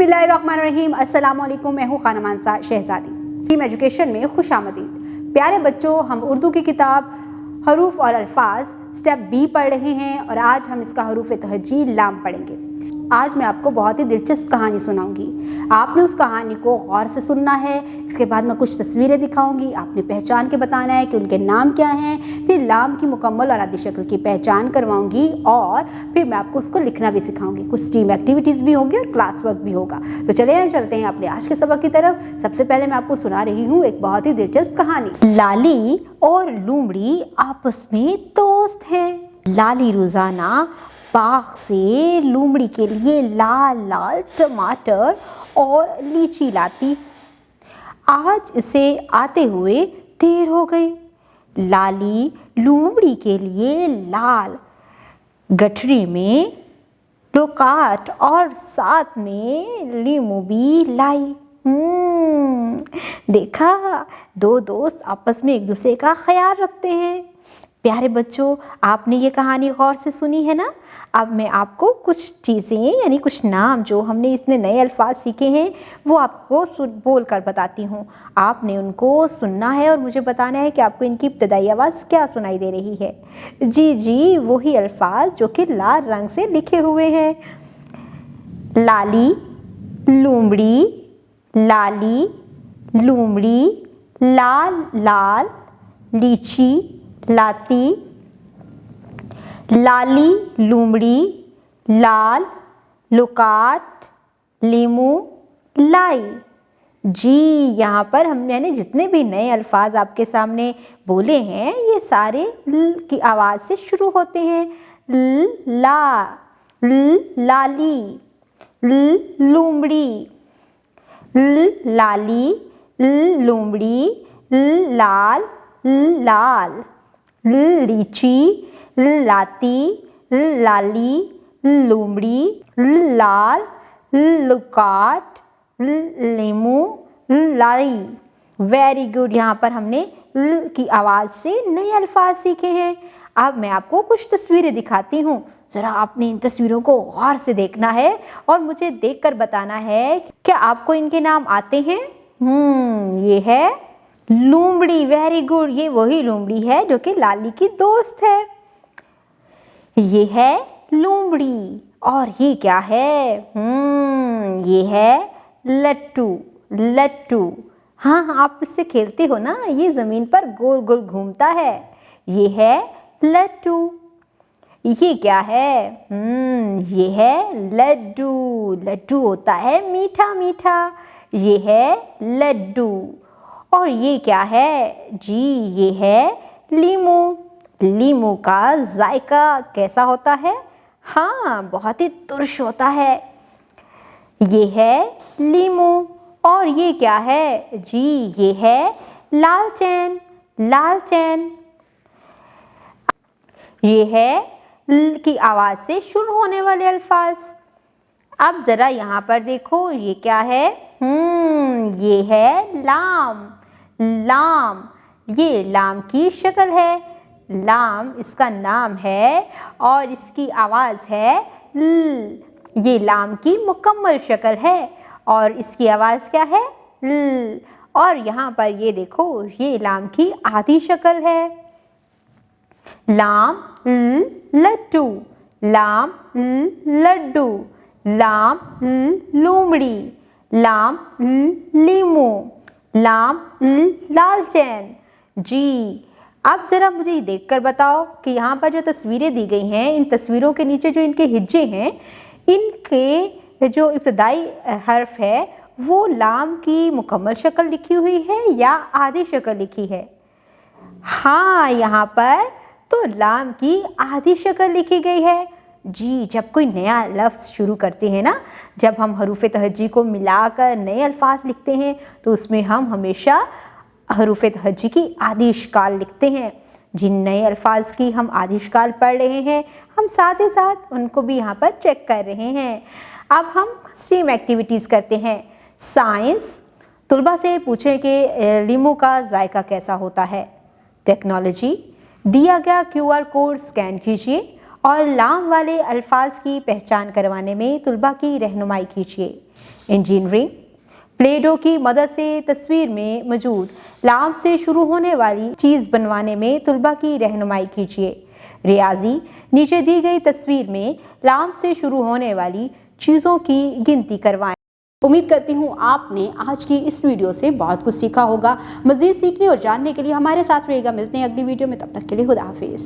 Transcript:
बिस्मिल्लाहिर्रहमानिर्रहीम। अस्सलाम वालेकुम। मैं हूँ खाना मानसा शहजादी। टीम एजुकेशन में खुशामदीद। प्यारे बच्चों, हम उर्दू की किताब हरूफ और अल्फाज स्टेप बी पढ़ रहे हैं और आज हम इसका हरूफ तहजी लाम पढ़ेंगे। आज मैं आपको बहुत ही दिलचस्प कहानी सुनाऊंगी। आपने उस कहानी को गौर से सुनना है। इसके बाद मैं कुछ तस्वीरें दिखाऊंगी, आपने पहचान के बताना है कि उनके नाम क्या हैं। फिर लाम की मुकम्मल और आदि शक्ल की पहचान करवाऊंगी और फिर मैं आपको उसको लिखना भी सिखाऊंगी। कुछ टीम एक्टिविटीज़ भी होंगी और क्लास वर्क भी होगा। तो चलते हैं अपने आज के सबक की तरफ। सबसे पहले मैं आपको सुना रही हूँ एक बहुत ही दिलचस्प कहानी। लाली और लूमड़ी आपस में दोस्त हैं। लाली रोजाना बाग से लूमड़ी के लिए लाल लाल टमाटर और लीची लाती। आज इसे आते हुए देर हो गई। लाली लूमड़ी के लिए लाल गठरी में लोकाट और साथ में लीमू भी लाई। देखा, दो दोस्त आपस में एक दूसरे का ख्याल रखते हैं। प्यारे बच्चों, आपने ये कहानी गौर से सुनी है ना। अब मैं आपको कुछ चीज़ें यानी कुछ नाम जो हमने इसमें नए अल्फाज सीखे हैं वो आपको बोल कर बताती हूँ। आपने उनको सुनना है और मुझे बताना है कि आपको इनकी इब्तदाई आवाज़ क्या सुनाई दे रही है। जी, वही अल्फाज जो कि लाल रंग से लिखे हुए हैं। लाली, लूमड़ी, लाली, लूमड़ी, लाल लाल, लीची लाती, लाली लूमड़ी, लाल लोकाट, लीमू लाई। जी, यहाँ पर मैंने जितने भी नए अल्फाज आपके सामने बोले हैं ये सारे ल की आवाज़ से शुरू होते हैं। लाली, लूमड़ी, लाली, लूमड़ी, लाल लाल, लीची लाती, लाली, लूमड़ी, लाल, लोकाट, लीमू लाई। Very good. यहाँ पर हमने ल की आवाज़ से नए अल्फाज सीखे हैं। अब मैं आपको कुछ तस्वीरें दिखाती हूँ। ज़रा आपने इन तस्वीरों को गौर से देखना है और मुझे देखकर बताना है क्या आपको इनके नाम आते हैं। ये है लूमड़ी। Very good. ये वही लूमड़ी है जो कि लाली की दोस्त है। ये है लूमड़ी और ये क्या है? ये है लट्टू। हाँ, आप इससे खेलते हो ना, ये जमीन पर गोल गोल घूमता है। ये है लट्टू। ये क्या है? ये है लड्डू होता है मीठा मीठा। ये है लड्डू। और ये क्या है? जी, ये है लीमू का जायका कैसा होता है? हाँ, बहुत ही तुर्श होता है। ये है लीमू। और ये क्या है? जी, ये है लालटेन। ये है ल की आवाज़ से शुरू होने वाले अल्फाज। अब ज़रा यहाँ पर देखो, ये क्या है? ये है लाम। ये लाम की शक्ल है। लाम इसका नाम है और इसकी आवाज़ है ल। ये लाम की मुकम्मल शक्ल है और इसकी आवाज़ क्या है? ल। और यहाँ पर ये देखो, ये लाम की आधी शक्ल है। लाम लट्टू, लाम लड्डू, लाम लूमड़ी, लाम लीमू, लाम लालटेन। जी, अब ज़रा मुझे ये देखकर बताओ कि यहाँ पर जो तस्वीरें दी गई हैं, इन तस्वीरों के नीचे जो इनके हिज्जे हैं, इनके जो इब्तदाई हर्फ है वो लाम की मुकम्मल शक्ल लिखी हुई है या आधी शक्ल लिखी है? हाँ, यहाँ पर तो लाम की आधी शक्ल लिखी गई है। जी, जब कोई नया लफ्ज़ शुरू करते हैं ना, जब हम हरूफ तहज्जी को मिलाकर नए अल्फाज लिखते हैं तो उसमें हम हमेशा हरूफ तहज्जी की आधी इश्काल लिखते हैं। जिन नए अल्फाज की हम आधी इश्काल पढ़ रहे हैं, हम साथ ही साथ उनको भी यहाँ पर चेक कर रहे हैं। अब हम स्ट्रीम एक्टिविटीज़ करते हैं। साइंस, तुलबा से पूछें कि लीमू का जायका कैसा होता है। टेक्नोलॉजी, दिया गया QR कोड स्कैन कीजिए और लाम वाले अल्फाज की पहचान करवाने में तुलबा की रहनुमाई कीजिए। इंजीनियरिंग। प्ले डो की मदद से तस्वीर में मौजूद लाम से शुरू होने वाली चीज़ बनवाने में तुलबा की रहनुमाई कीजिए। रियाजी, नीचे दी गई तस्वीर में लाम से शुरू होने वाली चीज़ों की गिनती करवाएं। उम्मीद करती हूँ आपने आज की इस वीडियो से बहुत कुछ सीखा होगा। मज़ीद सीखने और जानने के लिए हमारे साथ रहिएगा। मिलते हैं अगली वीडियो में, तब तक के लिए खुदा हाफिज़।